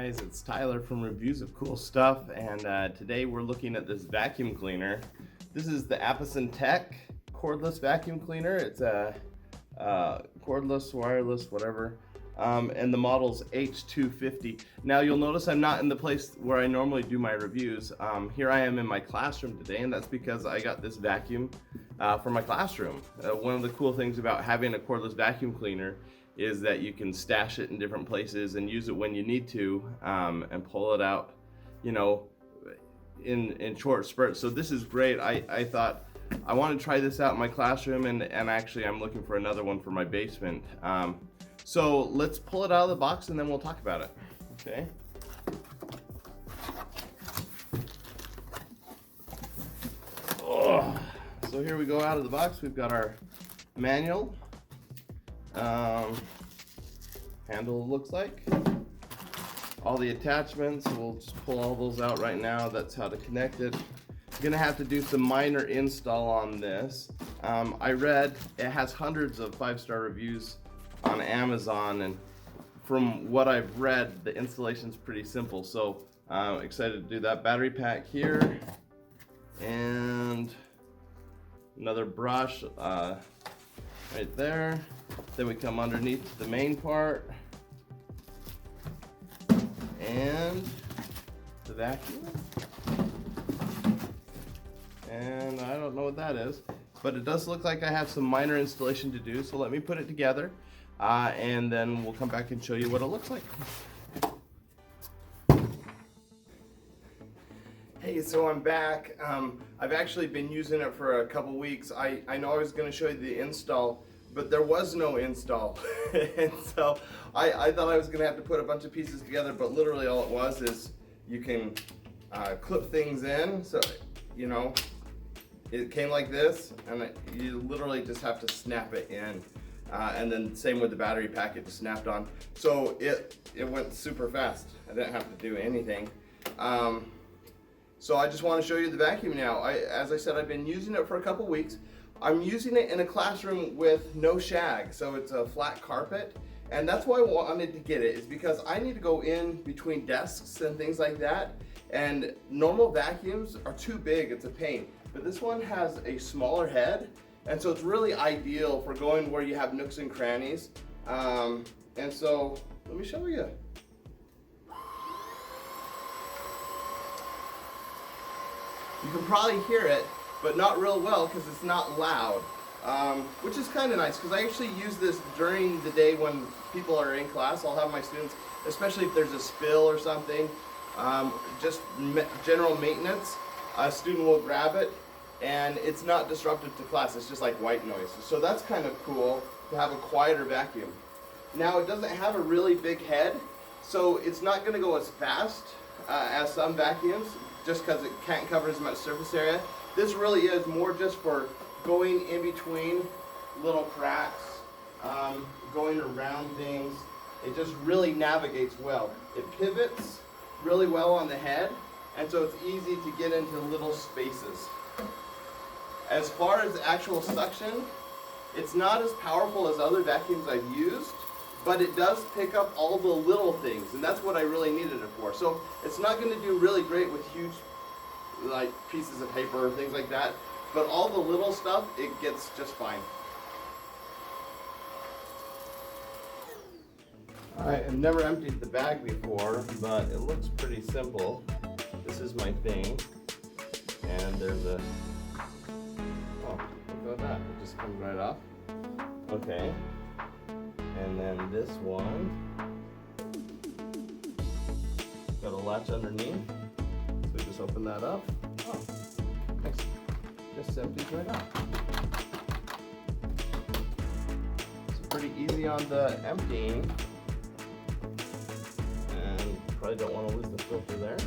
guys, it's Tyler from Reviews of Cool Stuff, and today we're looking at this vacuum cleaner. This is the Aposen Tech cordless vacuum cleaner. It's a cordless, wireless, whatever, and the model's H250. Now you'll notice I'm not in the place where I normally do my reviews. Here I am in my classroom today, and that's because I got this vacuum for my classroom. One of the cool things about having a cordless vacuum cleaner is that you can stash it in different places and use it when you need to, and pull it out, you know, in short spurts. So this is great. I thought I want to try this out in my classroom, and actually I'm looking for another one for my basement. So let's pull it out of the box and then we'll talk about it. Okay. Oh. So here we go out of the box. We've got our manual. Handle looks like. All the attachments, we'll just pull all those out right now. That's how to connect it. I'm gonna have to do some minor install on this. I read it has hundreds of 5-star reviews on Amazon, and from what I've read, the installation's pretty simple. So I'm excited to do that. Battery pack here, and another brush right there. Then we come underneath the main part and the vacuum. And I don't know what that is, but it does look like I have some minor installation to do. So let me put it together, and then we'll come back and show you what it looks like. Hey, so I'm back. I've actually been using it for a couple weeks. I know I was going to show you the install, but there was no install. And so I thought I was going to have to put a bunch of pieces together, but literally all it was is you can clip things in. So, you know, it came like this, and you literally just have to snap it in. And then same with the battery pack, it just snapped on. So it went super fast. I didn't have to do anything. So I just want to show you the vacuum now. As I said, I've been using it for a couple weeks. I'm using it in a classroom with no shag, so it's a flat carpet. And that's why I wanted to get it, is because I need to go in between desks and things like that. And normal vacuums are too big, it's a pain. But this one has a smaller head, and so it's really ideal for going where you have nooks and crannies. And so let me show you. You can probably hear it, but not real well because it's not loud, which is kind of nice, because I actually use this during the day when people are in class. I'll have my students, especially if there's a spill or something, just general maintenance, a student will grab it and it's not disruptive to class. It's just like white noise. So that's kind of cool to have a quieter vacuum. Now, it doesn't have a really big head, so it's not going to go as fast as some vacuums, just because it can't cover as much surface area. This really is more just for going in between little cracks, going around things. It just really navigates well. It pivots really well on the head, and so it's easy to get into little spaces. As far as actual suction, it's not as powerful as other vacuums I've used, but it does pick up all the little things, and that's what I really needed it for. So it's not going to do really great with huge like pieces of paper or things like that, but all the little stuff, it gets just fine. Alright, I've never emptied the bag before, but it looks pretty simple. This is my thing, and there's a, oh, look at that, it just comes right off. Okay, and then this one, got a latch underneath. So just open that up. Oh, nice. Just empties right out. It's pretty easy on the emptying. And you probably don't want to lose the filter there.